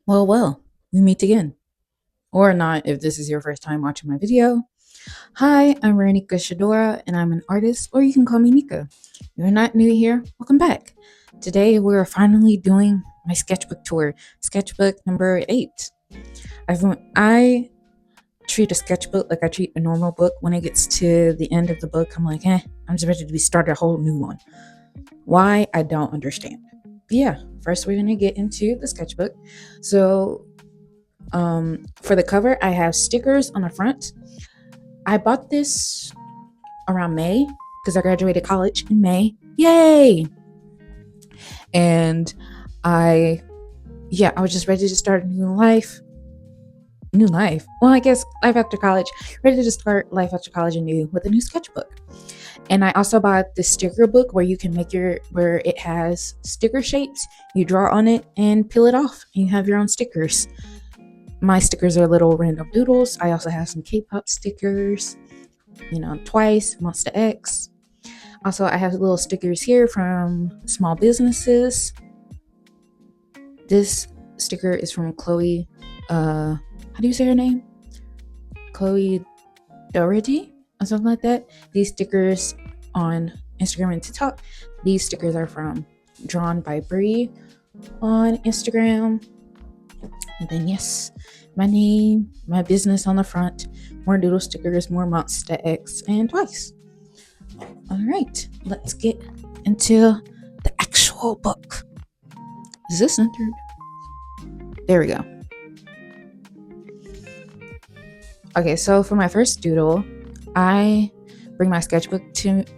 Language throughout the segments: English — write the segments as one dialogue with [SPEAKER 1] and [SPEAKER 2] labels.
[SPEAKER 1] Well, we meet again. Or not if this is your first time watching my video. Hi, I'm Ranika Shadora, and I'm an artist, or you can call me Nika. If you're not new here, welcome back. Today, we're finally doing my sketchbook tour, sketchbook number 8. I treat a sketchbook like I treat a normal book. When it gets to the end of the book, I'm like, I'm just ready to start a whole new one. Why? I don't understand. But yeah, first we're gonna get into the sketchbook. So for the cover, I have stickers on the front. I bought this around May because I graduated college in May. Yay! And I, yeah, I was just ready to start a new life. New life. Well, I guess life after college. Ready to start life after college anew with a new sketchbook. And I also bought this sticker book where you can where it has sticker shapes. You draw on it and peel it off, and you have your own stickers. My stickers are little random doodles. I also have some K-pop stickers, Twice, Monster X. Also, I have little stickers here from small businesses. This sticker is from Chloe. How do you say her name? Chloe Doherty or something like that. These stickers on Instagram and TikTok. These stickers are from Drawn by Bree on Instagram. And then yes, my name, my business on the front, more doodle stickers, more Monster X, and Twice. All right, let's get into the actual book. Is this centered? There we go. Okay, so for my first doodle, I bring my sketchbook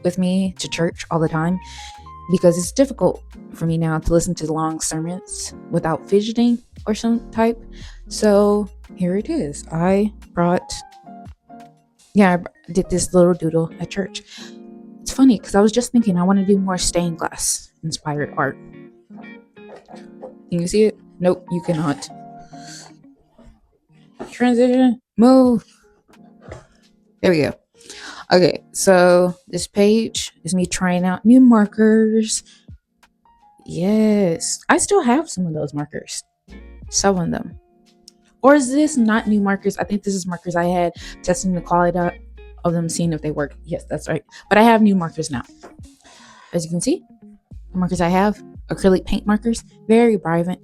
[SPEAKER 1] with me to church all the time because it's difficult for me now to listen to the long sermons without fidgeting or some type. So here it is. I did this little doodle at church. It's funny because I was just thinking I want to do more stained glass inspired art. Can you see it? Nope, you cannot. Transition, move. There we go. Okay, so this page is me trying out new markers. Yes, I still have some of those markers. Some of them. Or is this not new markers? I think this is markers I had testing the quality of them, seeing if they work. Yes, that's right. But I have new markers now. As you can see, the markers I have, acrylic paint markers, very vibrant.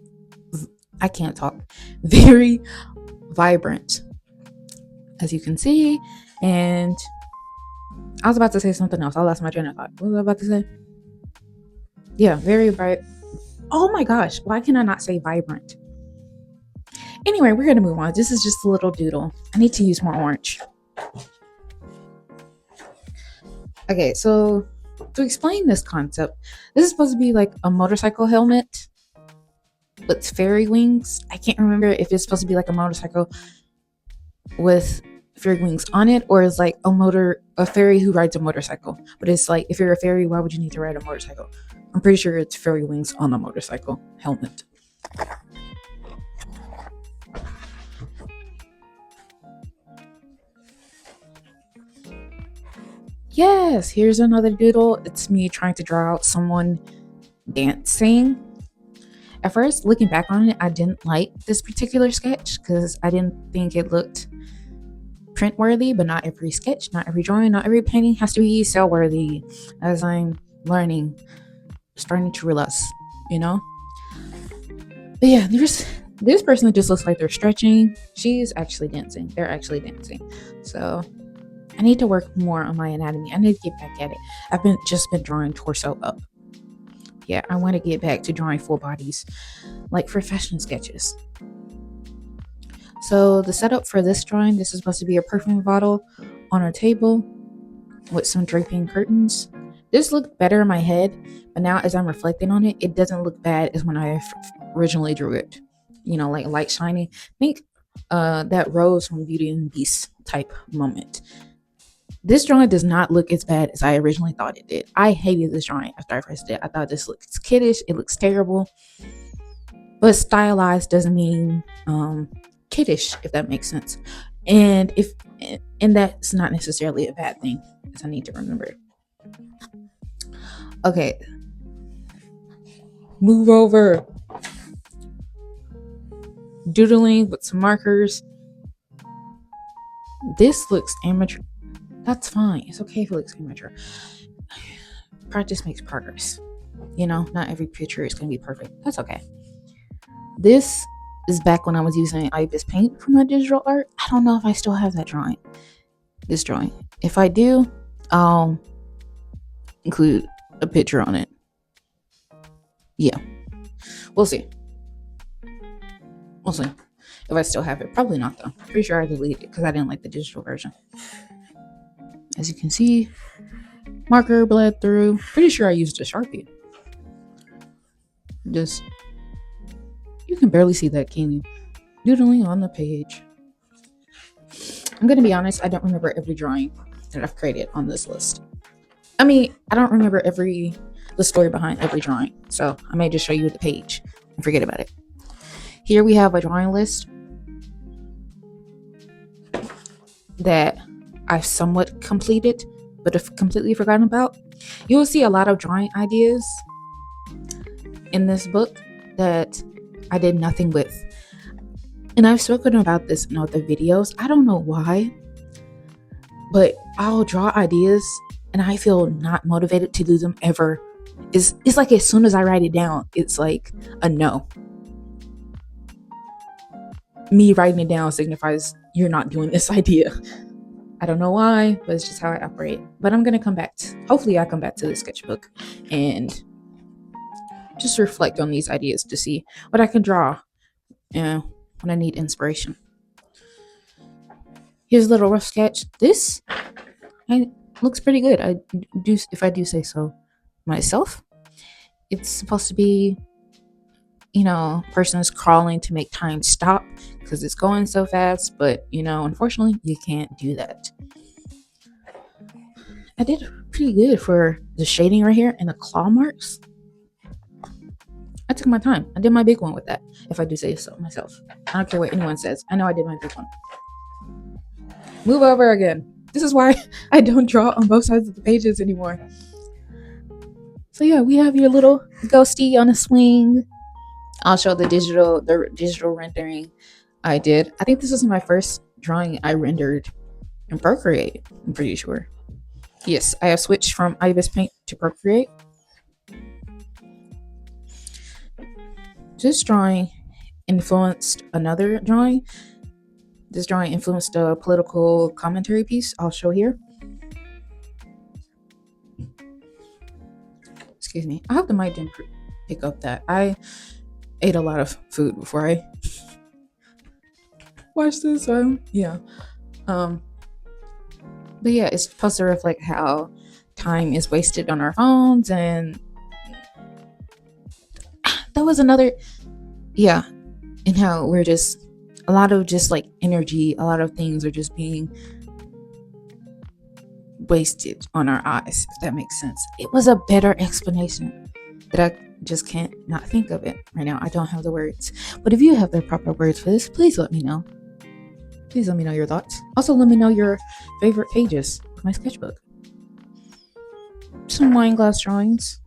[SPEAKER 1] I can't talk. Very vibrant, as you can see. And I was about to say something else. I lost my train of thought. What was I about to say? Yeah, very bright. Oh my gosh, why can I not say vibrant? Anyway, we're gonna move on. This is just a little doodle. I need to use more orange. Okay, so to explain this concept, this is supposed to be like a motorcycle helmet with fairy wings. I can't remember if it's supposed to be like a motorcycle with fairy wings on it, or is like a fairy who rides a motorcycle. But it's like, if you're a fairy, why would you need to ride a motorcycle? I'm pretty sure it's fairy wings on a motorcycle helmet. Yes, here's another doodle. It's me trying to draw out someone dancing. At first, looking back on it, I didn't like this particular sketch because I didn't think it looked print worthy, but not every sketch, not every drawing, not every painting has to be sell worthy, as I'm learning, starting to realize, you know? But yeah, there's this person that just looks like they're stretching. She's actually dancing. They're actually dancing. So I need to work more on my anatomy. I need to get back at it. I've just been drawing torso up. Yeah, I want to get back to drawing full bodies, like for fashion sketches. So the setup for this drawing, this is supposed to be a perfume bottle on a table with some draping curtains. This looked better in my head, but now as I'm reflecting on it, it doesn't look bad as when I originally drew it. Like light shining. Think that Rose from Beauty and the Beast type moment. This drawing does not look as bad as I originally thought it did. I hated this drawing after I first did. I thought this looks kiddish. It looks terrible. But stylized doesn't mean kiddish, if that makes sense. And that's not necessarily a bad thing, as I need to remember. Okay. Move over. doodling with some markers. This looks amateur. That's fine. It's okay if it looks amateur. Practice makes progress. You know, not every picture is going to be perfect. That's okay. This is back when I was using Ibis Paint for my digital art. I don't know if I still have that drawing. This drawing. If I do, I'll include a picture on it. Yeah. We'll see. We'll see. If I still have it. Probably not, though. Pretty sure I deleted it because I didn't like the digital version. As you can see, marker bled through. Pretty sure I used a Sharpie. Just, you can barely see that, can you? Doodling on the page. I'm going to be honest, I don't remember every drawing that I've created on this list. I mean, I don't remember the story behind every drawing. So I may just show you the page and forget about it. Here we have a drawing list that I've somewhat completed, but have completely forgotten about. You will see a lot of drawing ideas in this book that I did nothing with. And I've spoken about this in other videos. I don't know why, but I'll draw ideas and I feel not motivated to do them ever. It's like as soon as I write it down, it's like a no. Me writing it down signifies you're not doing this idea. I don't know why, but it's just how I operate. But I'm going to come back. Hopefully I come back to the sketchbook and just reflect on these ideas to see what I can draw, when I need inspiration. Here's a little rough sketch. This looks pretty good. If I do say so myself. It's supposed to be, person is crawling to make time stop because it's going so fast, but unfortunately you can't do that. I did pretty good for the shading right here and the claw marks. I took my time. I did my big one with that, if I do say so myself. I don't care what anyone says. I know I did my big one. Move over again. This is why I don't draw on both sides of the pages anymore. So yeah, we have your little ghosty on a swing. I'll show the digital rendering I did. I think this is my first drawing I rendered in Procreate, I'm pretty sure. Yes, I have switched from Ibis Paint to Procreate. This drawing influenced another drawing. This drawing influenced a political commentary piece I'll show here. Excuse me. I hope the mic didn't pick up that. I ate a lot of food before I watched this. Yeah. But yeah, it's supposed to reflect how time is wasted on our phones, and that was another, and how we're just a lot of just like energy, a lot of things are just being wasted on our eyes, if that makes sense. It was a better explanation that I just can't not think of it right now. I don't have the words, but if you have the proper words for this, please let me know. Please let me know your thoughts. Also, let me know your favorite pages of my sketchbook. Some wine glass drawings.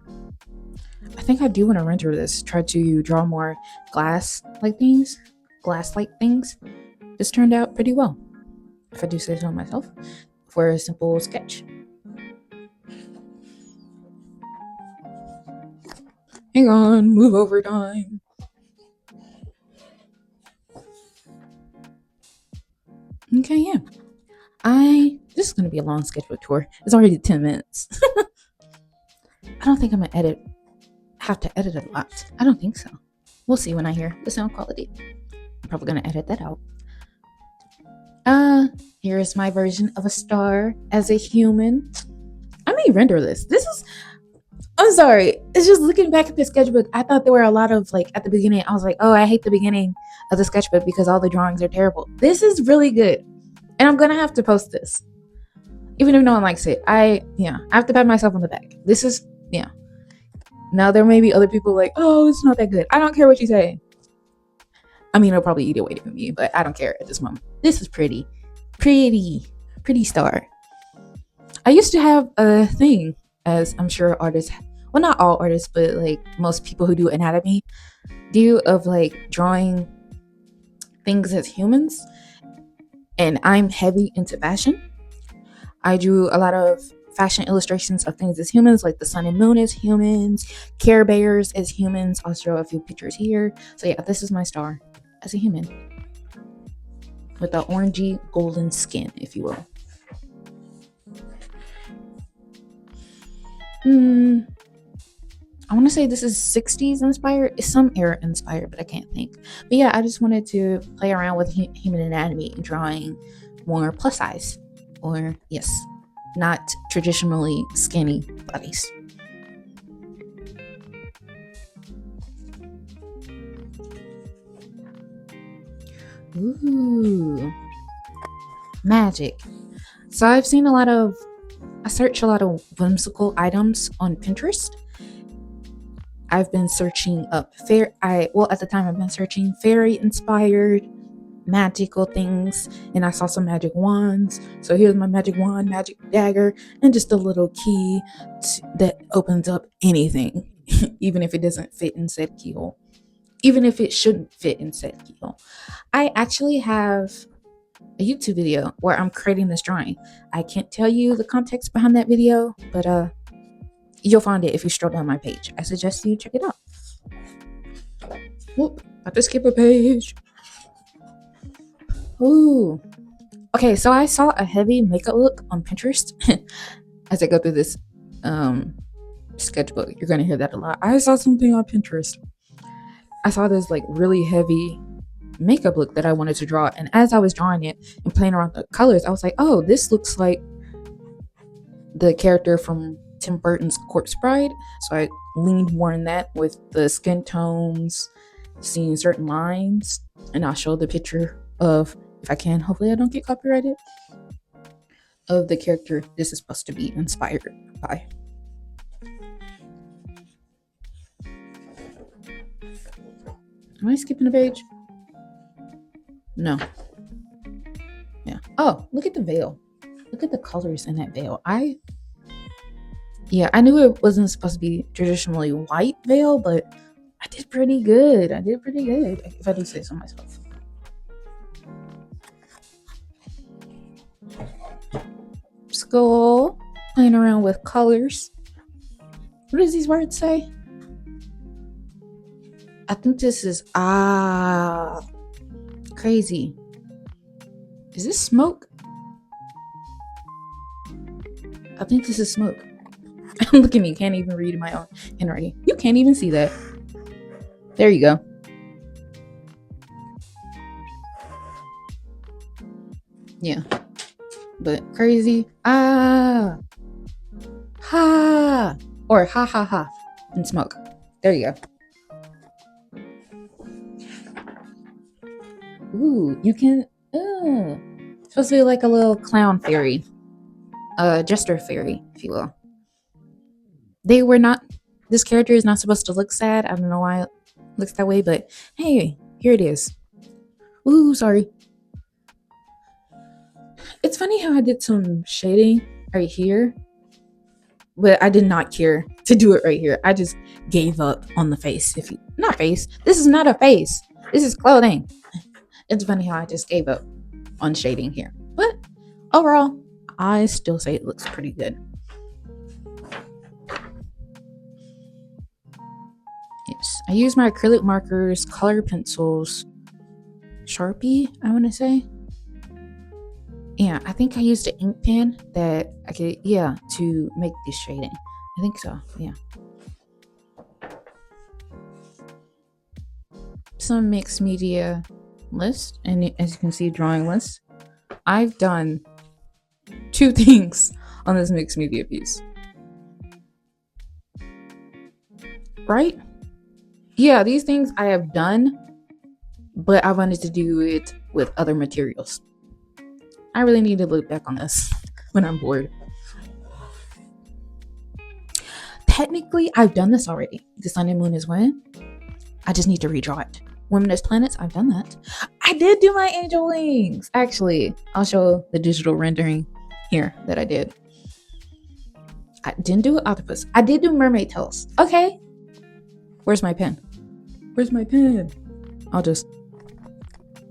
[SPEAKER 1] I think I do want to render this. Try to draw more glass-like things. This turned out pretty well, if I do say so myself, for a simple sketch. Hang on, move over time. Okay, yeah. This is gonna be a long sketchbook tour. It's already 10 minutes. I don't think I'm gonna have to edit a lot. I don't think so. We'll see when I hear the sound quality. I'm probably gonna edit that out. Here's my version of a star as a human. I may render this. I'm sorry. It's just looking back at the sketchbook. I thought there were a lot of at the beginning. I was like, oh, I hate the beginning of the sketchbook because all the drawings are terrible. This is really good. And I'm going to have to post this. Even if no one likes it. I have to pat myself on the back. This is, Now there may be other people like, oh, it's not that good. I don't care what you say. I mean, it'll probably eat away from me, but I don't care at this moment. This is pretty star. I used to have a thing, as I'm sure artists, well, not all artists, but most people who do anatomy do, of drawing things as humans, and I'm heavy into fashion. I drew a lot of fashion illustrations of things as humans, like the sun and moon as humans, Care Bears as humans. I'll show a few pictures here. So yeah, this is my star as a human with the orangey golden skin, if you will. I want to say this is 60s inspired. It's some era inspired, but I can't think. But yeah, I just wanted to play around with human anatomy and drawing more plus size, or yes, not traditionally skinny bodies. Ooh, magic. So I search a lot of whimsical items on Pinterest. I've been searching up at the time I've been searching fairy inspired magical things, and I saw some magic wands. So here's my magic wand, magic dagger, and just a little key that opens up anything, even if it doesn't fit in said keyhole, even if it shouldn't fit in said keyhole. I actually have a YouTube video where I'm creating this drawing. I can't tell you the context behind that video, but you'll find it if you scroll down my page. I suggest you check it out. Whoop, about to skip a page. Ooh. Okay, so I saw a heavy makeup look on Pinterest as I go through this sketchbook. You're gonna hear that a lot. I saw something on Pinterest. I saw this like really heavy makeup look that I wanted to draw, and as I was drawing it and playing around with the colors, I was like, oh, this looks like the character from Tim Burton's Corpse Bride. So I leaned more in that with the skin tones, seeing certain lines, and I'll show the picture of, if I can, hopefully I don't get copyrighted, of the character this is supposed to be inspired by. Am I skipping a page? No. Yeah. Oh, look at the veil. Look at the colors in that veil. I knew it wasn't supposed to be traditionally white veil, but I did pretty good. If I do say so myself. Skull, playing around with colors. What does these words say? I think this is crazy. Is this smoke? I think this is smoke. Look at me, can't even read my own handwriting. You can't even see that. There you go. Yeah. But crazy. Ha. Or ha ha ha. And smoke. There you go. Ooh, you can. It's supposed to be like a little clown fairy. Jester fairy, if you will. This character is not supposed to look sad. I don't know why it looks that way, but hey, here it is. Ooh, sorry. It's funny how I did some shading right here, but I did not care to do it right here. I just gave up on the face. Not face. This is not a face. This is clothing. It's funny how I just gave up on shading here. But overall, I still say it looks pretty good. Yes, I use my acrylic markers, color pencils, Sharpie, I want to say. Yeah, I think I used an ink pen that I could, to make this shading. I think so, yeah. Some mixed media list, and as you can see, drawing list. I've done 2 things on this mixed media piece. Right? Yeah, these things I have done, but I wanted to do it with other materials. I really need to look back on this when I'm bored. Technically, I've done this already. The sun and moon is when? I just need to redraw it. Women as planets, I've done that. I did do my angel wings. Actually, I'll show the digital rendering here that I did. I didn't do an octopus. I did do mermaid tails. Okay. Where's my pen? I'll just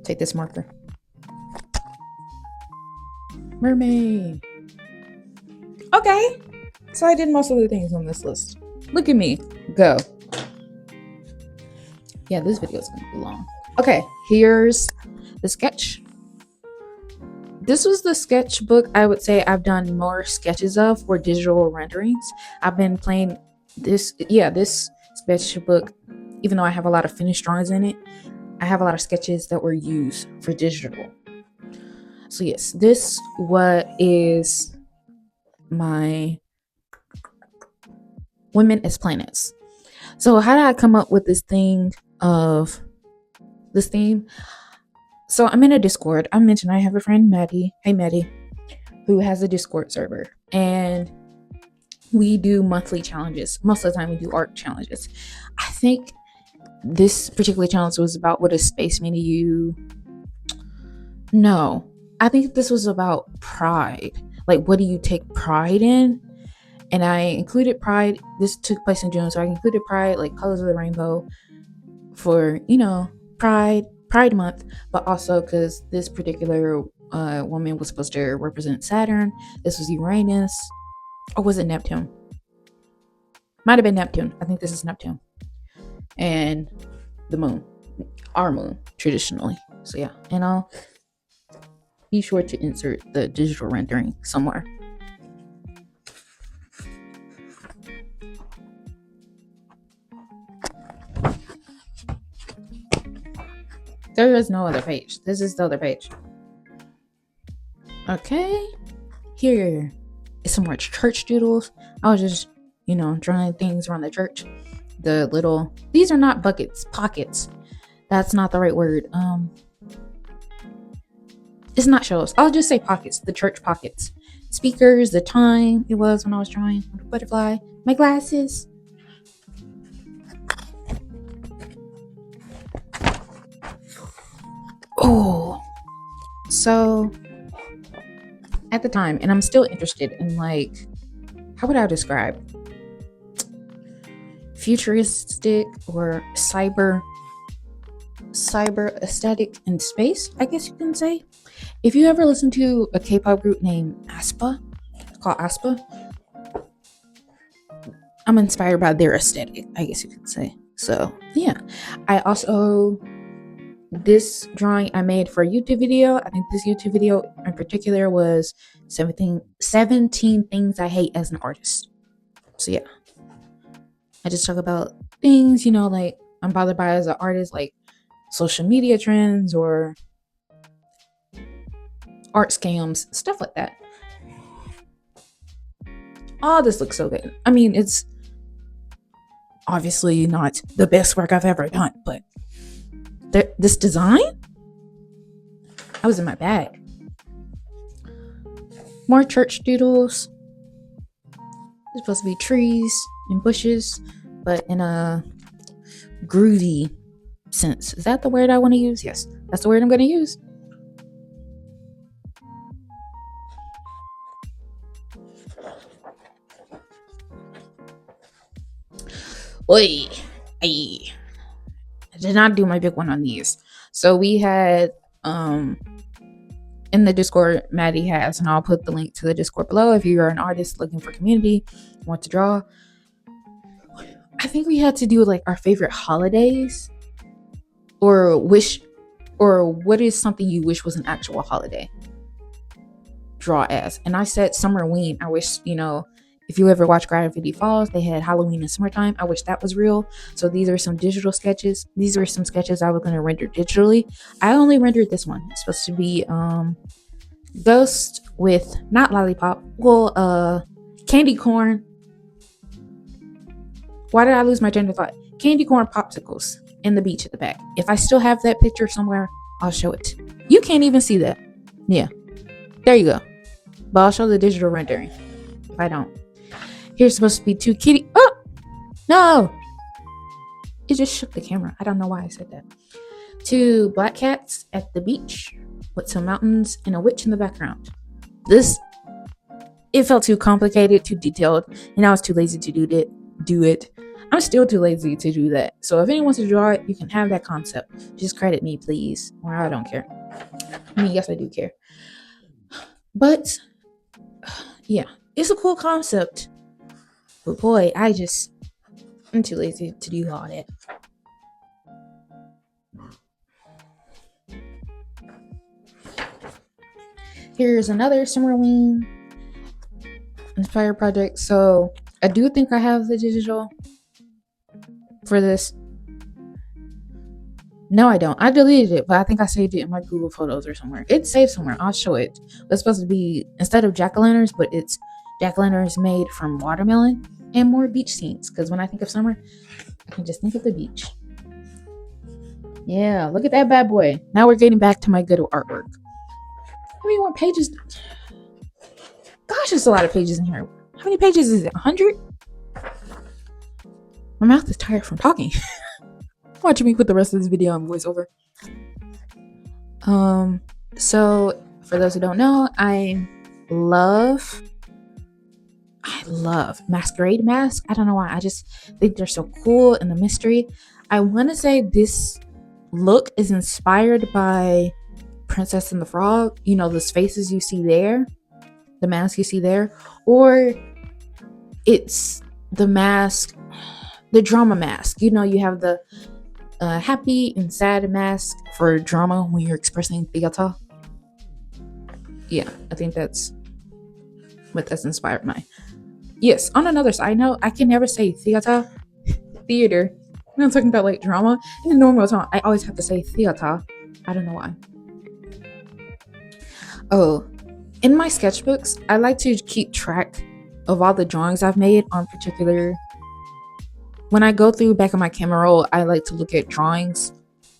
[SPEAKER 1] Take this marker. Mermaid. Okay. So I did most of the things on this list. Look at me. Go. Yeah, this video is going to be long. Okay, here's the sketch. This was the sketchbook I would say I've done more sketches of for digital renderings. I've been playing this sketchbook, even though I have a lot of finished drawings in it, I have a lot of sketches that were used for digital. So yes, this what is my women as planets. So how did I come up with this thing of this theme? So I'm in a Discord. I mentioned I have a friend, Maddie. Hey, Maddie, who has a Discord server. And we do monthly challenges. Most of the time we do art challenges. I think this particular challenge was about what does space mean to you? No. I think this was about pride. Like, what do you take pride in? And I included pride. This took place in June, so I included pride, like colors of the rainbow, for, you know, Pride Month, but also because this particular woman was supposed to represent Saturn. This was Uranus, or was it Neptune? Might have been Neptune. I think this is Neptune, and the moon, our moon, traditionally. So yeah, and I'll be sure to insert the digital rendering somewhere. There is no other page. This is the other page. Okay. Here is some more church doodles. I was just, drawing things around the church. The little, these are not buckets, pockets. That's not the right word. It's not shows. I'll just say pockets, the church pockets. Speakers, the time it was when I was drawing the butterfly. My glasses. Oh, so at the time, and I'm still interested in, like, how would I describe futuristic or cyber aesthetic in space, I guess you can say. If you ever listen to a K-pop group named aespa, called aespa, I'm inspired by their aesthetic, I guess you could say. So yeah, I also, this drawing I made for a YouTube video. I think this YouTube video in particular was 17 things I hate as an artist. So yeah, I just talk about things, like I'm bothered by as an artist, like social media trends or art scams, stuff like that. Oh, this looks so good. I mean, it's obviously not the best work I've ever done, but this design, I was in my bag. More church doodles. It's supposed to be trees and bushes, but in a groovy sense. Is that the word I want to use? Yes, that's the word I'm going to use. Oi, I did not do my big one on these. So we had in the Discord, Maddie has, and I'll put the link to the Discord below if you are an artist looking for community, want to draw. I think we had to do like our favorite holidays, or what is something you wish was an actual holiday. Draw as. And I said Summerween. I wish, if you ever watch Gravity Falls, they had Halloween in summertime. I wish that was real. So these are some digital sketches. These were some sketches I was going to render digitally. I only rendered this one. It's supposed to be ghost with not lollipop. Well, candy corn. Why did I lose my train of thought? Candy corn popsicles and the beach at the back. If I still have that picture somewhere, I'll show it. You can't even see that. Yeah. There you go. But I'll show the digital rendering if I don't. Here's supposed to be two kitty. Oh no! It just shook the camera. I don't know why I said that. Two black cats at the beach with some mountains and a witch in the background. It felt too complicated, too detailed, and I was too lazy to do it. I'm still too lazy to do that. So if anyone wants to draw it, you can have that concept. Just credit me, please. Or I don't care. I mean, yes, I do care. But yeah, it's a cool concept. But boy, I'm too lazy to do all that. Here's another Summerween inspired project. So I do think I have the digital for this. No, I don't. I deleted it, but I think I saved it in my Google Photos or somewhere. It's saved somewhere. I'll show it. It's supposed to be, instead of jack-o'-lanterns, but it's jack-o'-lanterns made from watermelon and more beach scenes. Because when I think of summer, I can just think of the beach. Yeah, look at that bad boy. Now we're getting back to my good artwork. How many more pages? Gosh, there's a lot of pages in here. How many pages is it? 100? My mouth is tired from talking. Watching me put the rest of this video on voiceover. So for those who don't know, I love masquerade masks. I don't know why. I just think they're so cool and the mystery. I want to say this look is inspired by Princess and the Frog. You know, those faces you see there, the mask you see there, or it's the mask, the drama mask. You know, you have the happy and sad mask for drama when you're expressing theater. Yeah, I think that's what that's inspired by. Yes, on another side note, I can never say theater. When I'm talking about like drama in the normal tone, I always have to say theater. I don't know why. Oh, in my sketchbooks, I like to keep track of all the drawings I've made on particular. When I go through back of my camera roll, I like to look at drawings,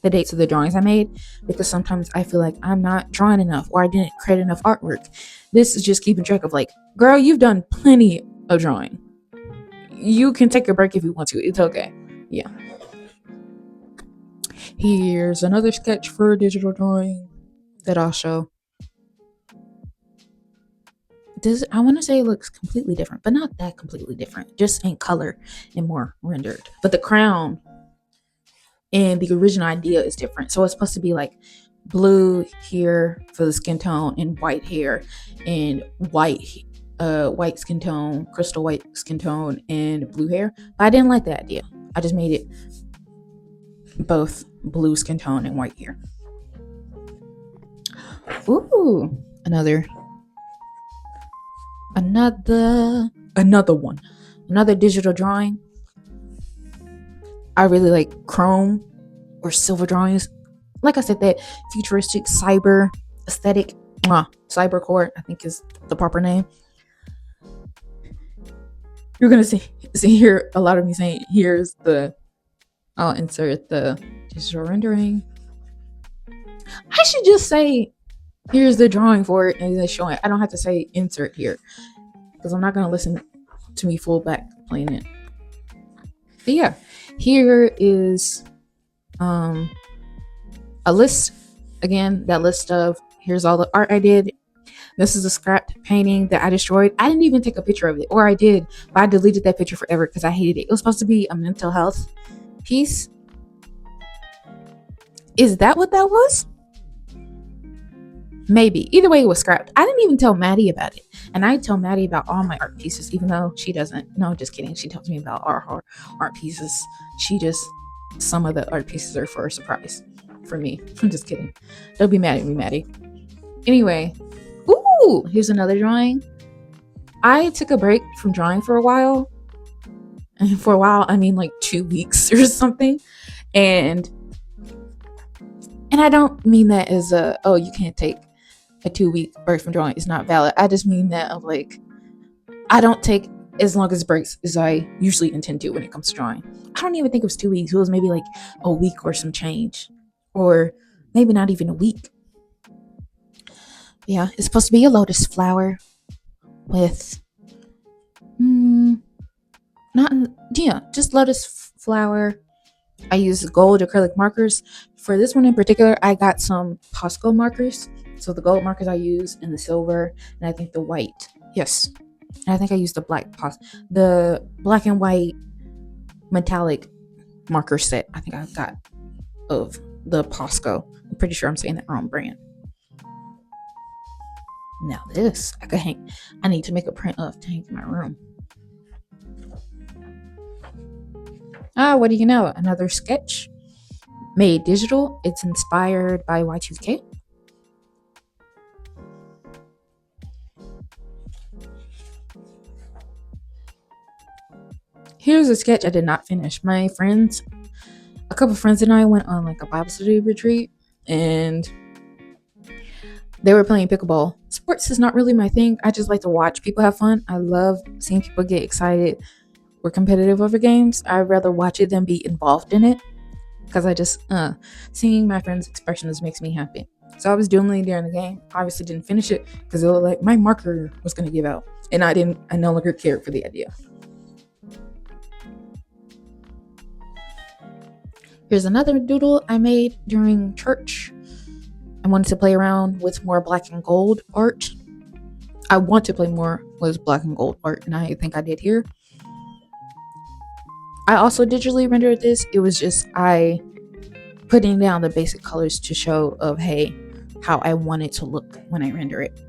[SPEAKER 1] the dates of the drawings I made, because sometimes I feel like I'm not drawing enough or I didn't create enough artwork. This is just keeping track of like, girl, you've done plenty of drawing. You can take a break if you want to. It's okay. Yeah. Here's another sketch for a digital drawing that I'll show. I want to say it looks completely different, but not that completely different. Just in color and more rendered. But the crown and the original idea is different. So it's supposed to be like blue here for the skin tone and white hair and white skin tone, crystal white skin tone and blue hair. But I didn't like that idea. I just made it both blue skin tone and white hair. Ooh, another one. Another digital drawing. I really like chrome or silver drawings. Like I said, that futuristic cyber aesthetic. Cybercore, I think is the proper name. You're gonna see here a lot of me saying, here's the, I'll insert the digital rendering. I should just say, here's the drawing for it and then showing it. I don't have to say insert here because I'm not gonna listen to me full back playing it. But yeah, here is a list. Again, that list of here's all the art I did. This is a scrapped painting that I destroyed. I didn't even take a picture of it, or I did, but I deleted that picture forever because I hated it. It was supposed to be a mental health piece. Is that what that was? Maybe. Either way, it was scrapped. I didn't even tell Maddie about it. And I tell Maddie about all my art pieces, even though she doesn't. No, just kidding. She tells me about our art pieces. Some of the art pieces are for a surprise for me. I'm just kidding. Don't be mad at me, Maddie. Anyway. Ooh, here's another drawing. I took a break from drawing for a while. And for a while, I mean like 2 weeks or something. And I don't mean that as you can't take a 2-week break from drawing. It's not valid. I just mean that of like, I don't take as long as breaks as I usually intend to when it comes to drawing. I don't even think it was 2 weeks. It was maybe like a week or some change. Or maybe not even a week. Yeah, it's supposed to be a lotus flower with just lotus flower. I use gold acrylic markers. For this one in particular, I got some Posco markers. So the gold markers I use and the silver, and I think the white. Yes. And I think I used the black and white metallic marker set I think I got of the Posco. I'm pretty sure I'm saying that wrong brand. Now this I could hang. I need to make a print of to hang in my room. What do you know? Another sketch made digital. It's inspired by Y2K. Here's a sketch I did not finish. A couple of friends and I went on like a Bible study retreat, and they were playing pickleball. Sports is not really my thing. I just like to watch people have fun. I love seeing people get excited or competitive over games. I'd rather watch it than be involved in it, because I just seeing my friends' expressions makes me happy. So I was doing it during the game. Obviously didn't finish it because it looked like my marker was gonna give out, and I no longer cared for the idea. Here's another doodle I made during church. I wanted to play around with more black and gold art. I want to play more with black and gold art, and I think I did here. I also digitally rendered this. It was just I putting down the basic colors to show of, hey, how I want it to look when I render it.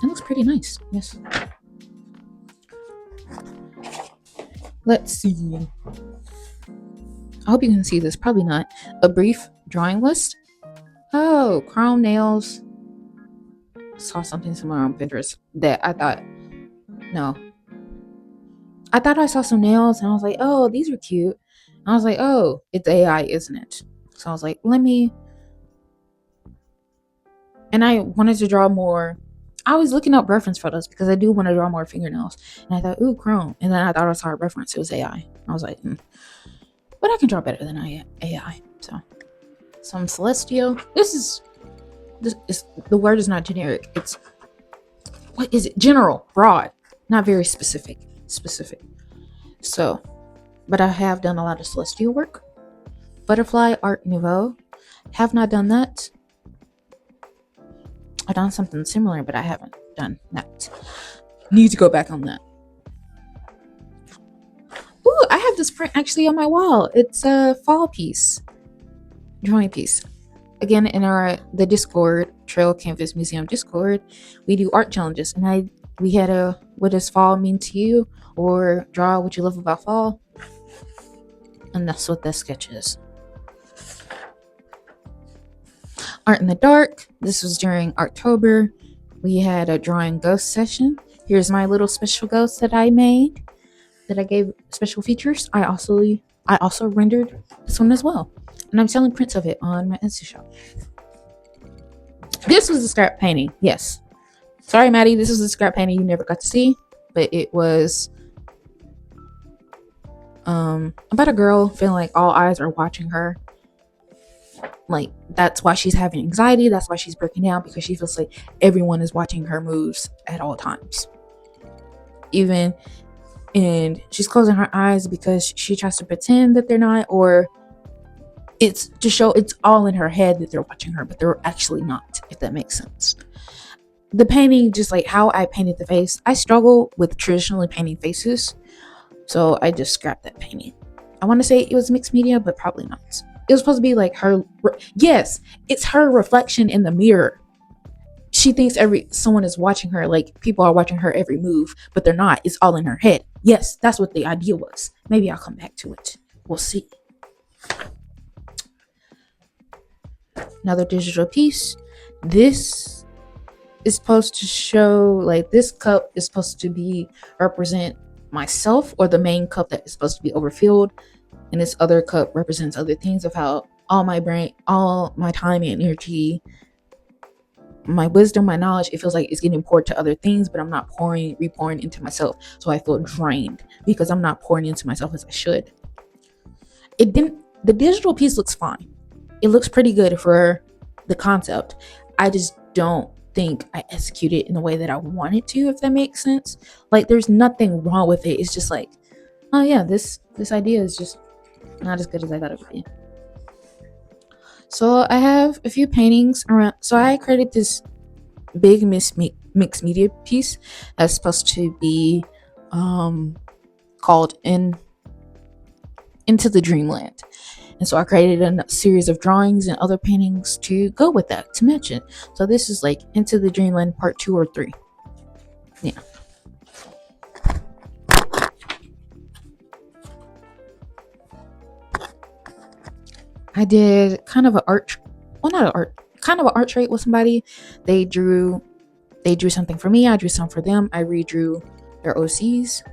[SPEAKER 1] It looks pretty nice. Yes. Let's see. I hope you can see this. Probably not. A brief drawing list. Oh, chrome nails. I saw something somewhere on Pinterest that I thought, no. I thought I saw some nails and I was like, oh, these are cute. And I was like, oh, it's AI, isn't it? So I was like, and I wanted to draw more. I was looking up reference photos because I do want to draw more fingernails. And I thought, ooh, chrome. And then I thought I saw a reference. It was AI. I was like, but I can draw better than AI. So some celestial. This is the word is not generic. It's, what is it? General, broad, not very specific. So, but I have done a lot of celestial work. Butterfly Art Nouveau. Have not done that. I've done something similar, but I haven't done that. Need to go back on that. Ooh, I have this print actually on my wall. It's a fall piece, drawing piece. Again, in the Discord, Trail Canvas Museum Discord, we do art challenges, and we had a what does fall mean to you, or draw what you love about fall, and that's what that sketch is. Art in the dark. This was during October. We had a drawing ghost session. Here's my little special ghost that I made, that I gave special features. I also rendered this one as well, and I'm selling prints of it on my Etsy shop. This was a scrap painting. Yes, sorry, Maddie. This was a scrap painting you never got to see, but it was about a girl feeling like all eyes are watching her. Like, that's why she's having anxiety. That's why she's breaking down, because she feels like everyone is watching her moves at all times. And she's closing her eyes because she tries to pretend that they're not, or it's to show it's all in her head that they're watching her, but they're actually not, if that makes sense. The painting, just like how I painted the face, I struggle with traditionally painting faces, so I just scrapped that painting. I want to say it was mixed media, but probably not. It was supposed to be like her. Yes, it's her reflection in the mirror. She thinks someone is watching her, like people are watching her every move, but they're not. It's all in her head. Yes, that's what the idea was. Maybe I'll come back to it. We'll see. Another digital piece. This is supposed to show, like, this cup is supposed to represent myself, or the main cup that is supposed to be overfilled, and this other cup represents other things of how all my time and energy, my wisdom, my knowledge, it feels like it's getting poured to other things, but I'm not repouring into myself. So I feel drained because I'm not pouring into myself as I should. The digital piece looks fine. It looks pretty good for the concept. I just don't think I executed it in the way that I wanted to, if that makes sense. Like, there's nothing wrong with it. It's just like, oh yeah, this idea is just not as good as I thought it would be. So I have a few paintings around. So I created this big mixed media piece that's supposed to be called Into the Dreamland. And so I created a series of drawings and other paintings to go with that, to match it. So this is like Into the Dreamland part 2 or 3. Yeah. I did kind of an art, well, not an art, kind of an art trait with somebody. They drew something for me. I drew some for them. I redrew their OCs.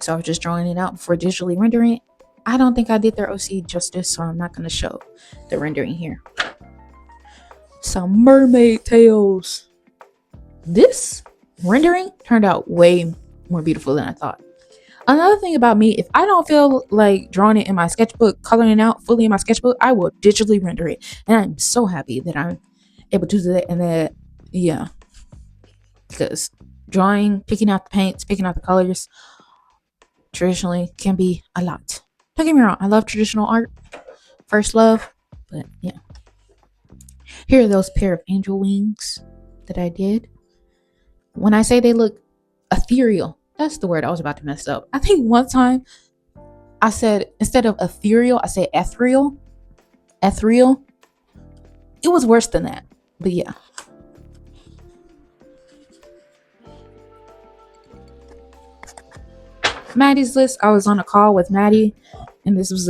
[SPEAKER 1] So I was just drawing it out before digitally rendering it. I don't think I did their OC justice, so I'm not going to show the rendering here. Some mermaid tails. This rendering turned out way more beautiful than I thought. Another thing about me, if I don't feel like drawing it in my sketchbook, coloring it out fully in my sketchbook, I will digitally render it. And I'm so happy that I'm able to do that. And that, yeah. Because drawing, picking out the paints, picking out the colors, traditionally can be a lot. Don't get me wrong, I love traditional art. First love. But yeah. Here are those pair of angel wings that I did. When I say they look ethereal, that's the word I was about to mess up. I think one time I said, instead of ethereal, I said ethereal. Ethereal. It was worse than that. But yeah. Maddie's list. I was on a call with Maddie, and this was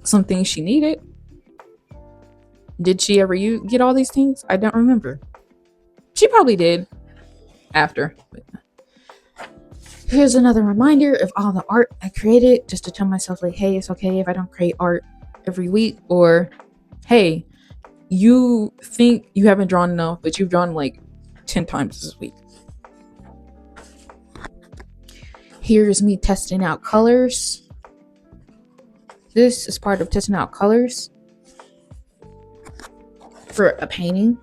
[SPEAKER 1] some things she needed. Did she ever get all these things? I don't remember. She probably did after. But here's another reminder of all the art I created, just to tell myself, like, hey, it's okay if I don't create art every week, or hey, you think you haven't drawn enough, but you've drawn like 10 times this week. Here's me testing out colors. This is part of testing out colors for a painting.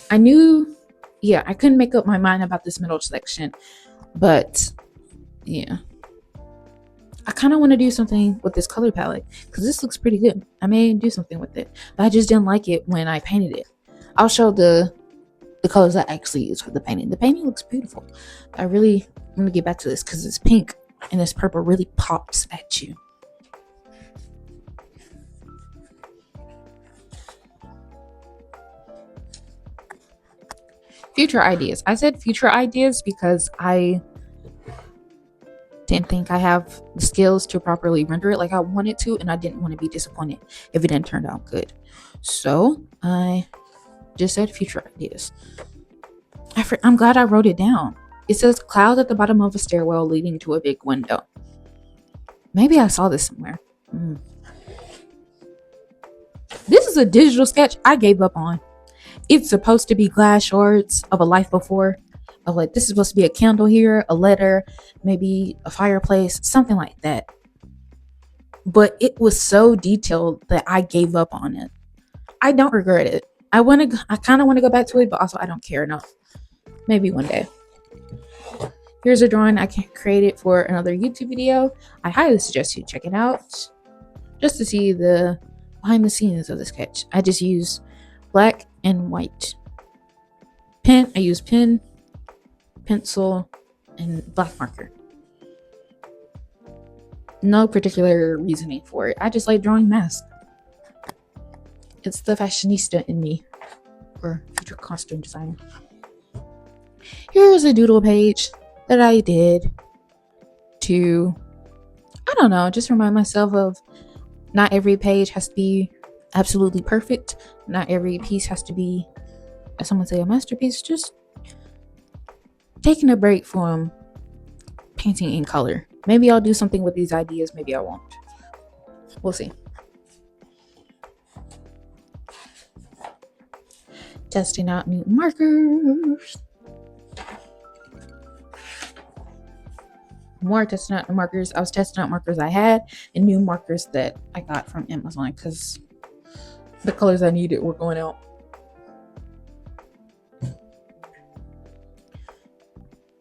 [SPEAKER 1] I knew, I couldn't make up my mind about this middle section, but yeah. I kind of want to do something with this color palette because this looks pretty good. I may do something with it, but I just didn't like it when I painted it. I'll show the colors I actually use for the painting. The painting looks beautiful. I really want to get back to this because it's pink and this purple really pops at you. Future ideas. I said future ideas because I didn't think I have the skills to properly render it like I wanted to, and I didn't want to be disappointed if it didn't turn out good. So I just said future ideas. I'm glad I wrote it down. It says clouds at the bottom of a stairwell leading to a big window. Maybe I saw this somewhere. This is a digital sketch I gave up on. It's supposed to be glass shards of a life before. Of like, this is supposed to be a candle here, a letter, maybe a fireplace, something like that. But it was so detailed that I gave up on it. I don't regret it. I kind of want to go back to it, but also I don't care enough. Maybe one day. Here's a drawing I created for another YouTube video. I highly suggest you check it out just to see the behind the scenes of the sketch. I just use black and white pen. I use pen, pencil, and black marker. No particular reasoning for it. I just like drawing masks. It's the fashionista in me, or future costume designer. Here's a doodle page that I did to, I don't know, just remind myself of not every page has to be absolutely perfect. Not every piece has to be, as someone say, a masterpiece. Just taking a break from painting in color. Maybe I'll do something with these ideas. Maybe I won't. We'll see. Testing out new markers. More testing out the markers. I was testing out markers I had and new markers that I got from Amazon because the colors I needed were going out.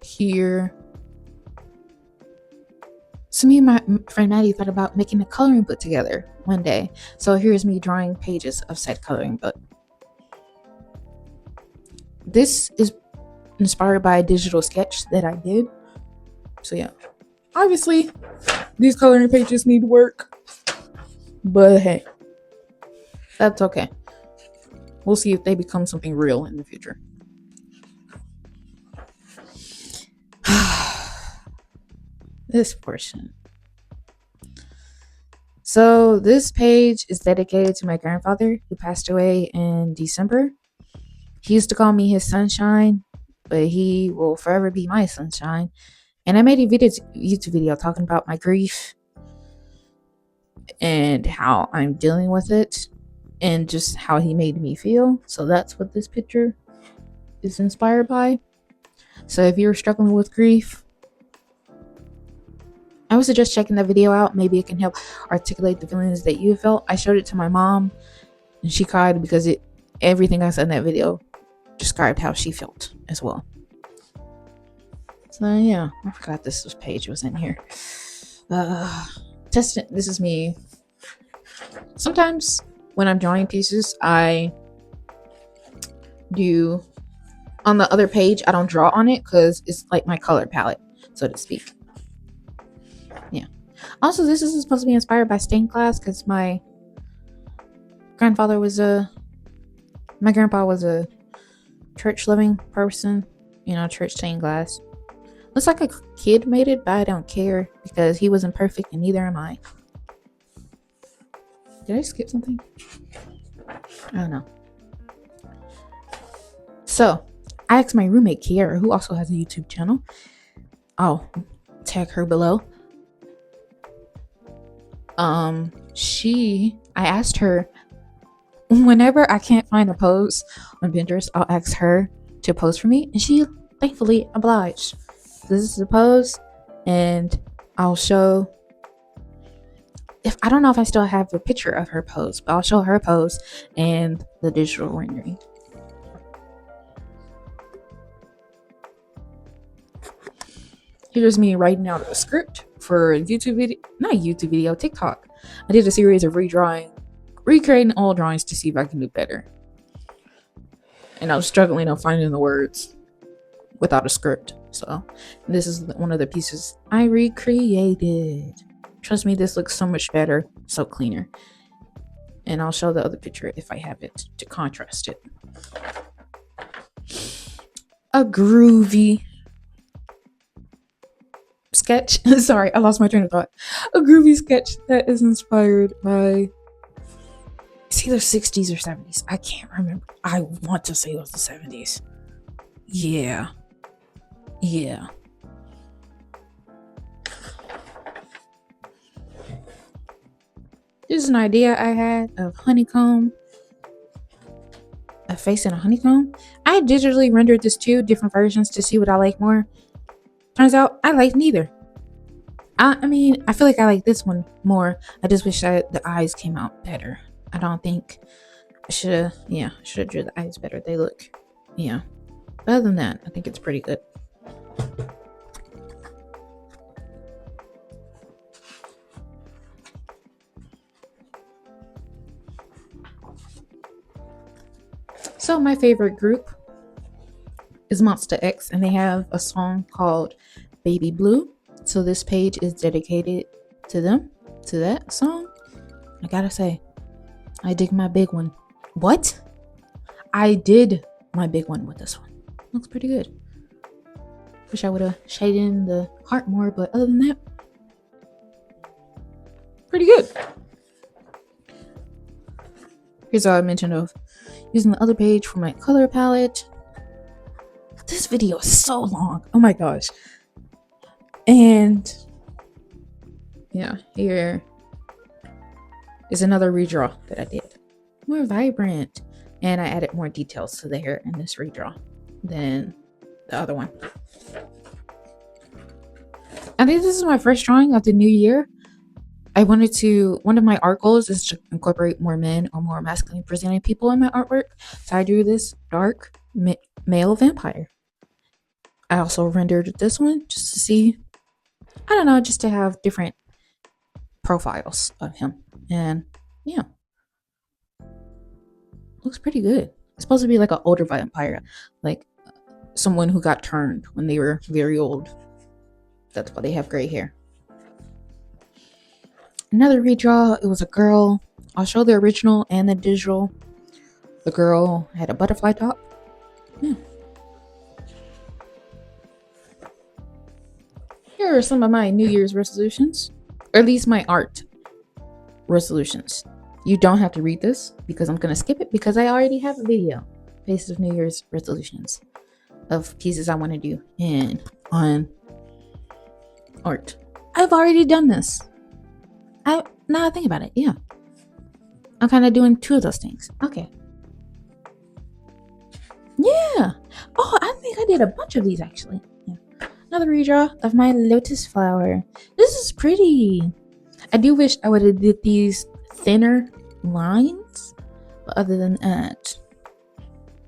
[SPEAKER 1] Here. So me and my friend Maddie thought about making a coloring book together one day. So here's me drawing pages of said coloring book. This is inspired by a digital sketch that I did So yeah, obviously these coloring pages need work, but hey, that's okay. We'll see if they become something real in the future. This portion. So this page is dedicated to my grandfather who passed away in December. He used to call me his sunshine, but he will forever be my sunshine. And I made a YouTube video talking about my grief and how I'm dealing with it and just how he made me feel. So that's what this picture is inspired by. So if you're struggling with grief, I would suggest checking that video out. Maybe it can help articulate the feelings that you felt. I showed it to my mom and she cried because everything I said in that video described how she felt as well. So yeah, I forgot this page was in here. This is me. Sometimes when I'm drawing pieces, I do on the other page, I don't draw on it because it's like my color palette, so to speak. Yeah. Also, this is supposed to be inspired by stained glass because my grandpa was a church loving person, church stained glass. Looks like a kid made it, but I don't care because he wasn't perfect and neither am I. Did I skip something? I don't know. So I asked my roommate Kiara, who also has a YouTube channel. I'll tag her below. I asked her, whenever I can't find a pose on Pinterest, I'll ask her to pose for me, and she thankfully obliged. This is the pose, and I'll show. I don't know if I still have a picture of her pose, but I'll show her pose and the digital rendering. Here's me writing out a script for TikTok. I did a series of recreating old drawings to see if I can do better. And I was struggling on finding the words without a script. So this is one of the pieces I recreated. Trust me, this looks so much better, so cleaner. And I'll show the other picture if I have it to contrast it. A groovy sketch. Sorry, I lost my train of thought. A groovy sketch that is inspired by, it's either 60s or 70s. I can't remember. I want to say it was the 70s. Yeah. This is an idea I had of honeycomb. A face in a honeycomb. I digitally rendered this 2 different versions to see what I like more. Turns out I like neither. I feel like I like this one more. I just wish the eyes came out better. I don't think I should have drew the eyes better. They look, but other than that, I think it's pretty good. So my favorite group is Monsta X, and they have a song called Baby Blue. So this page is dedicated to them, to that song. I gotta say, I dig my big one. What? I did my big one with this one. Looks pretty good. Wish I would have shaded in the heart more, but other than that, pretty good. Here's all I mentioned of using the other page for my color palette. This video is so long. Oh my gosh. And yeah, here is another redraw that I did. More vibrant. And I added more details to the hair in this redraw than the other one. I think this is my first drawing of the new year. One of my art goals is to incorporate more men or more masculine presenting people in my artwork. So I drew this dark male vampire. I also rendered this one just to see, I don't know, just to have different profiles of him. And yeah, looks pretty good. It's supposed to be like an older vampire, like someone who got turned when they were very old. That's why they have gray hair. Another redraw, it was a girl. I'll show the original and the digital. The girl had a butterfly top. Yeah. Here are some of my New Year's resolutions, or at least my art resolutions. You don't have to read this because I'm going to skip it because I already have a video based of New Year's resolutions of pieces I want to do on art. I've already done this. Now I think about it, yeah. I'm kind of doing 2 of those things. Okay. Yeah. Oh, I think I did a bunch of these actually. Yeah. Another redraw of my lotus flower. This is pretty. I do wish I would have did these thinner lines, but other than that,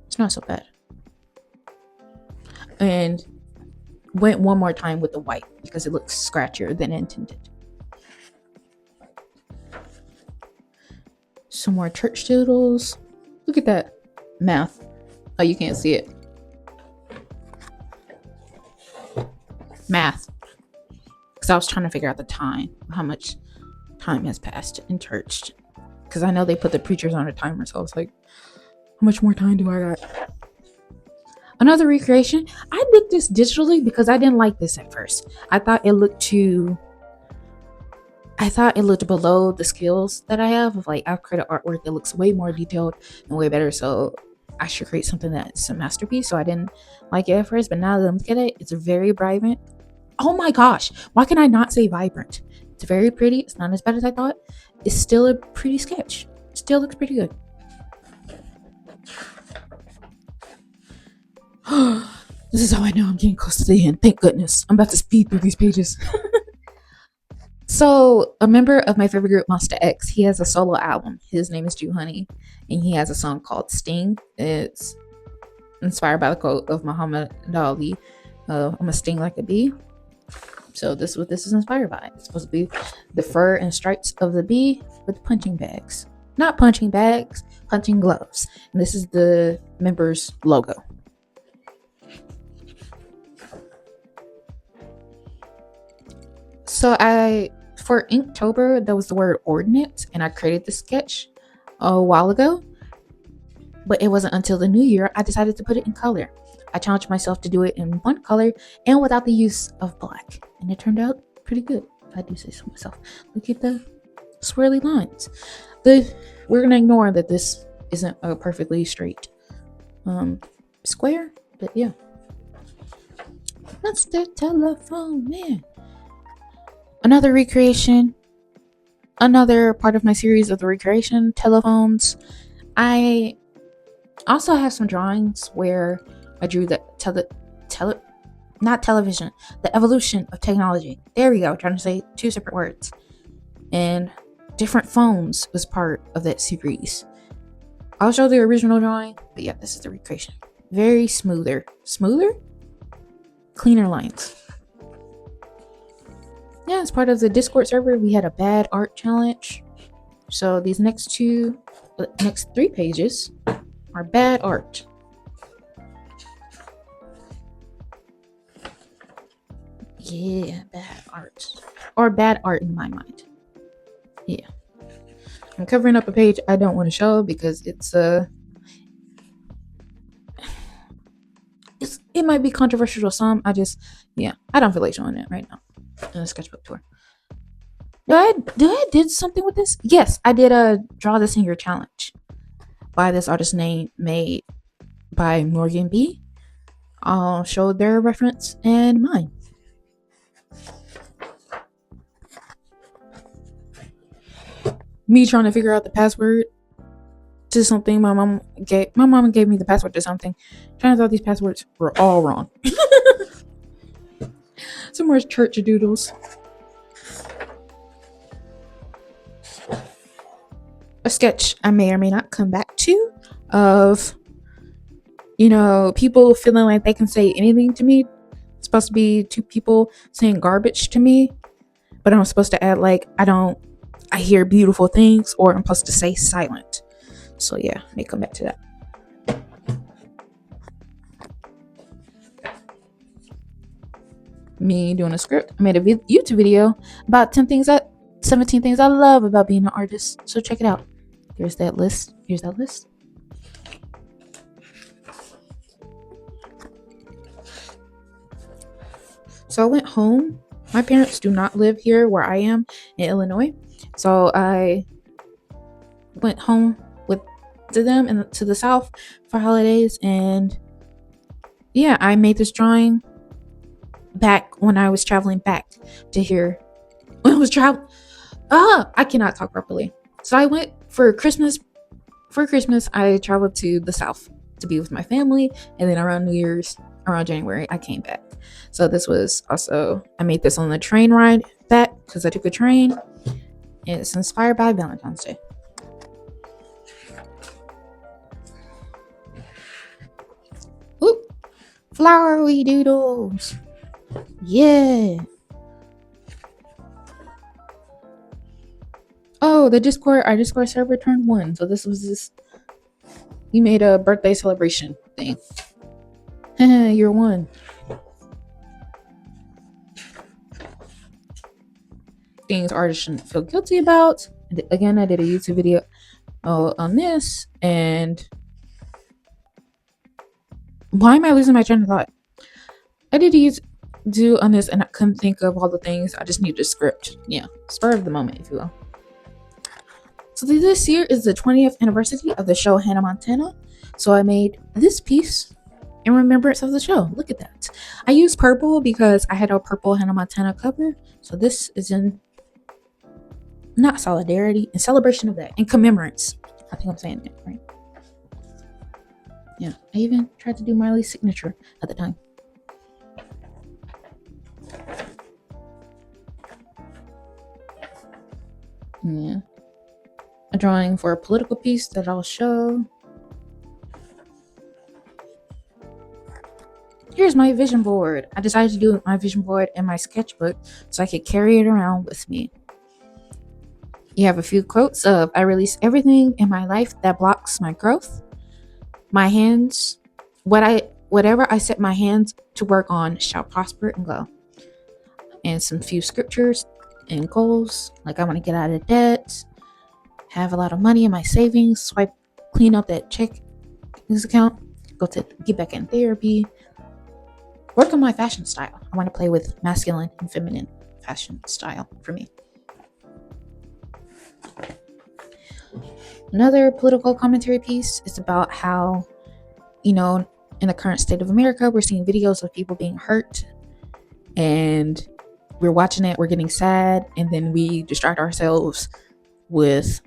[SPEAKER 1] it's not so bad. And went one more time with the white because it looks scratchier than intended. Some more church doodles. Look at that math. Oh, you can't see it. Math. Because I was trying to figure out the time, how much time has passed in church. Because I know they put the preachers on a timer, so I was like, how much more time do I got? Another recreation. I did this digitally because I didn't like this at first. I thought it looked below the skills that I have. Of like, I've created artwork that looks way more detailed and way better, so I should create something that's a masterpiece. So I didn't like it at first, but now that I'm looking at it, it's very vibrant. Oh my gosh, why can I not say vibrant? It's very pretty. It's not as bad as I thought. It's still a pretty sketch. Still looks pretty good. This is how I know I'm getting close to the end. Thank goodness. I'm about to speed through these pages. So, a member of my favorite group, Monsta X, he has a solo album. His name is Jew Honey, and he has a song called Sting. It's inspired by the quote of Muhammad Ali, I'm a sting like a bee. So this is what this is inspired by. It's supposed to be the fur and stripes of the bee with punching bags. Not punching bags, punching gloves. And this is the member's logo. So for Inktober, there was the word ordinate, and I created the sketch a while ago. But it wasn't until the new year I decided to put it in color. I challenged myself to do it in one color and without the use of black. And it turned out pretty good, if I do say so myself. Look at the swirly lines. We're going to ignore that this isn't a perfectly straight square, but yeah. That's the telephone, man. Another recreation. Another part of my series of the recreation telephones. I also have some drawings where I drew the not television, the evolution of technology. There we go. I'm trying to say 2 separate words. And different phones was part of that series. I'll show the original drawing, but yeah, this is the recreation. Very smoother, cleaner lines. Yeah, as part of the Discord server, we had a bad art challenge. So these next 3 pages are bad art. Yeah, bad art. Or bad art in my mind. Yeah. I'm covering up a page I don't want to show because it might be controversial to some. I don't feel like showing it right now in a sketchbook tour. I did something with this? Yes, I did a draw this in your challenge by this artist name made by Morgan B. I'll show their reference and mine. Me trying to figure out the password to something my mom gave me the password to something. Turns out these passwords were all wrong. Some more church doodles. A sketch I may or may not come back to of, people feeling like they can say anything to me. It's supposed to be 2 people saying garbage to me, but I'm supposed to add like I hear beautiful things, or I'm supposed to say silent. So yeah, may come back to that. me doing a script. I made a YouTube video about 17 things I love about being an artist. So check it out. Here's that list. So I went home. My parents do not live here where I am in Illinois. So I went home to them and to the South for holidays. And yeah, I made this drawing back when I was traveling back to here. When I was traveling. I cannot talk properly. So I went for Christmas. For Christmas, I traveled to the South to be with my family. And then around New Year's, around January, I came back. So this was also, I made this on the train ride back because I took a train. And it's inspired by Valentine's Day. Ooh, flowery doodles. Yeah. Oh, our Discord server turned 1. So we made a birthday celebration thing. You're 1. Things artists shouldn't feel guilty about. Again, I did a YouTube video on this, and why am I losing my train of thought? I did a YouTube on this, and I couldn't think of all the things. I just needed a script. Yeah, spur of the moment, if you will. So this year is the 20th anniversary of the show Hannah Montana. So I made this piece in remembrance of the show. Look at that. I used purple because I had a purple Hannah Montana cover. So this is in not solidarity, in celebration of that, in commemorance. I think I'm saying it right. Yeah, I even tried to do Miley's signature at the time. Yeah. A drawing for a political piece that I'll show. Here's my vision board. I decided to do my vision board in my sketchbook so I could carry it around with me. You have a few quotes of, I release everything in my life that blocks my growth. My hands, whatever I set my hands to work on shall prosper and grow. And some few scriptures and goals, like I want to get out of debt, have a lot of money in my savings, clean up that checkings account, get back in therapy, work on my fashion style. I want to play with masculine and feminine fashion style for me. Another political commentary piece is about how, in the current state of America, we're seeing videos of people being hurt, and we're watching it, we're getting sad, and then we distract ourselves with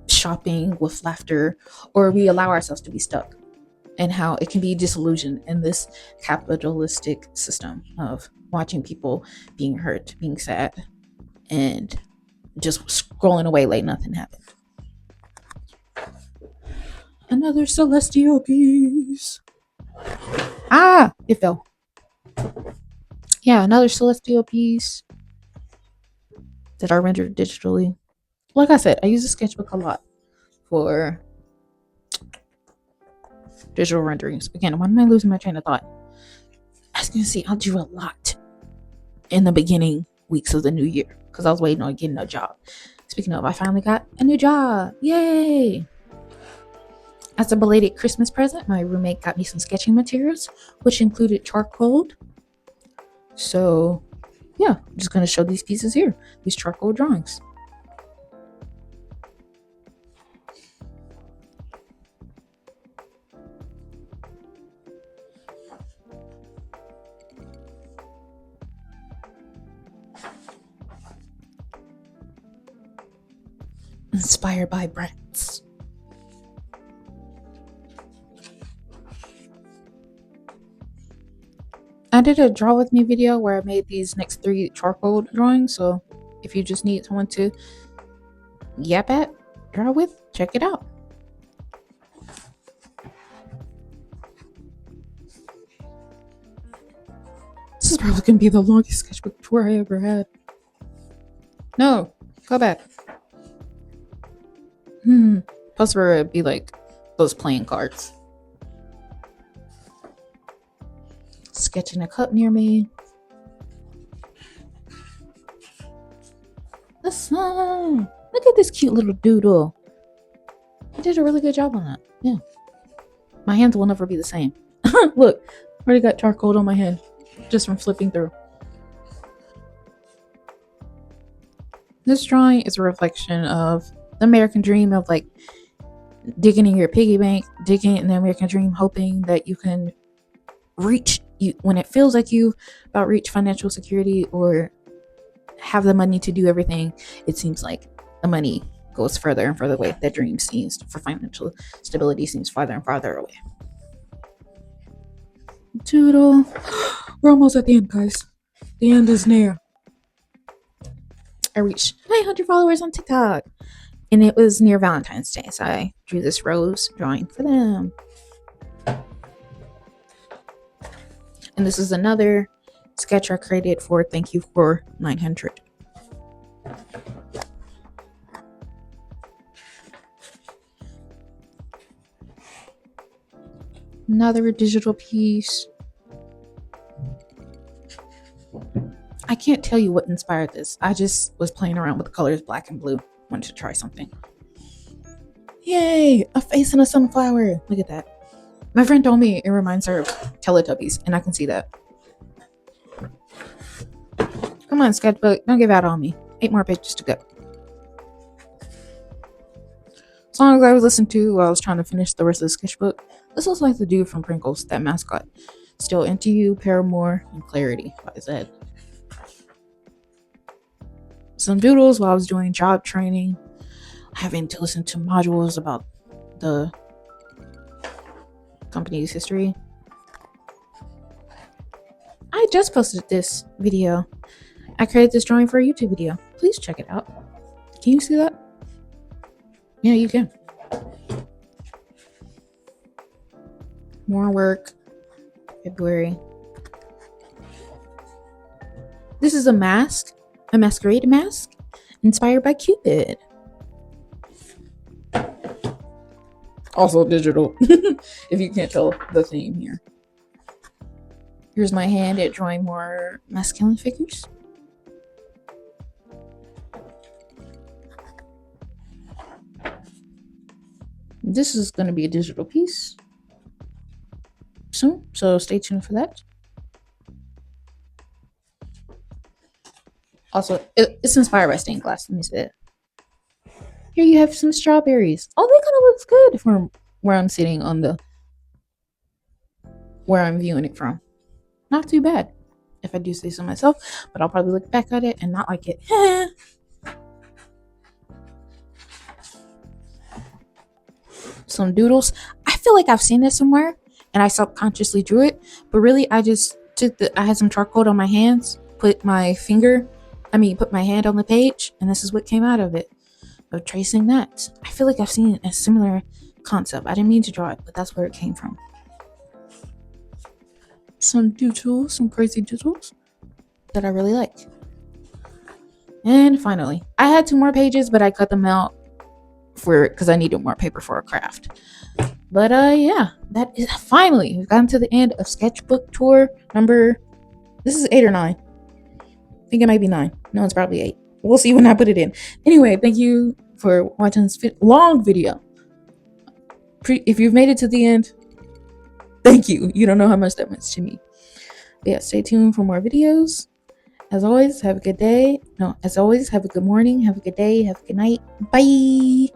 [SPEAKER 1] shopping, with laughter, or we allow ourselves to be stuck, and how it can be disillusioned in this capitalistic system of watching people being hurt, being sad, and just scrolling away like nothing happened. Another celestial piece. It fell. Yeah, another celestial piece that I rendered digitally. Like I said, I use a sketchbook a lot for digital renderings. Again, why am I losing my train of thought? As you can see, I drew a lot in the beginning weeks of the new year because I was waiting on getting a job. Speaking of, I finally got a new job. Yay! As a belated Christmas present, my roommate got me some sketching materials, which included charcoal. So, yeah, I'm just going to show these pieces here, these charcoal drawings. Inspired by brats. I did a draw with me video where I made these next 3 charcoal drawings, so if you just need someone to yap at, draw with, check it out. This is probably gonna be the longest sketchbook tour I ever had. No, go back. Plus where it'd be like those playing cards. Sketching a cup near me. The sun. Look at this cute little doodle. I did a really good job on that. Yeah. My hands will never be the same. Look, already got charcoal on my hand just from flipping through. This drawing is a reflection of the American dream of like digging in your piggy bank, digging in the American dream, hoping that you can reach you when it feels like you about reach financial security or have the money to do everything. It seems like the money goes further and further away. That dream seems for financial stability seems farther and farther away. Toodle. We're almost at the end, guys. The end is near. I reached 900 followers on TikTok, and it was near Valentine's Day, so I drew this rose drawing for them. And this is another sketch I created for thank you for 900. Another digital piece. I can't tell you what inspired this. I just was playing around with the colors black and blue. Wanted to try something. Yay! A face and a sunflower. Look at that. My friend told me it reminds her of Teletubbies, and I can see that. Come on, Sketchbook. Don't give out on me. 8 more pages to go. Songs I was listening to while I was trying to finish the rest of the sketchbook. This looks like the dude from Pringles, that mascot. Still Into You, Paramore, and Clarity by Zed. Some doodles while I was doing job training, having to listen to modules about the company's history. I just posted this video. I created this drawing for a YouTube video. Please check it out. Can you see that? Yeah, you can. More work. February. This is a mask. A masquerade mask inspired by Cupid. Also digital, if you can't tell the theme here. Here's my hand at drawing more masculine figures. This is going to be a digital piece soon, so stay tuned for that. Also, it's inspired by stained glass. Let me see it. Here you have some strawberries. Oh, that kind of looks good from where I'm sitting on the where I'm viewing it from. Not too bad, if I do say so myself, but I'll probably look back at it and not like it. Some doodles. I feel like I've seen this somewhere and I subconsciously drew it, but really I just I had some charcoal on my hands, put my hand on the page, and this is what came out of it. Of tracing that. I feel like I've seen a similar concept. I didn't mean to draw it, but that's where it came from. Some doodles, some crazy doodles that I really like. And finally, I had 2 more pages, but I cut them out because I needed more paper for a craft. But yeah, that is finally we've gotten to the end of sketchbook tour number. This is 8 or 9. I think it might be 9. No, it's probably 8. We'll see when I put it in. Anyway, thank you for watching this long video. If you've made it to the end, thank you. You don't know how much that means to me. But yeah, stay tuned for more videos. As always, have a good day. No, as always, have a good morning, have a good day, have a good night. Bye.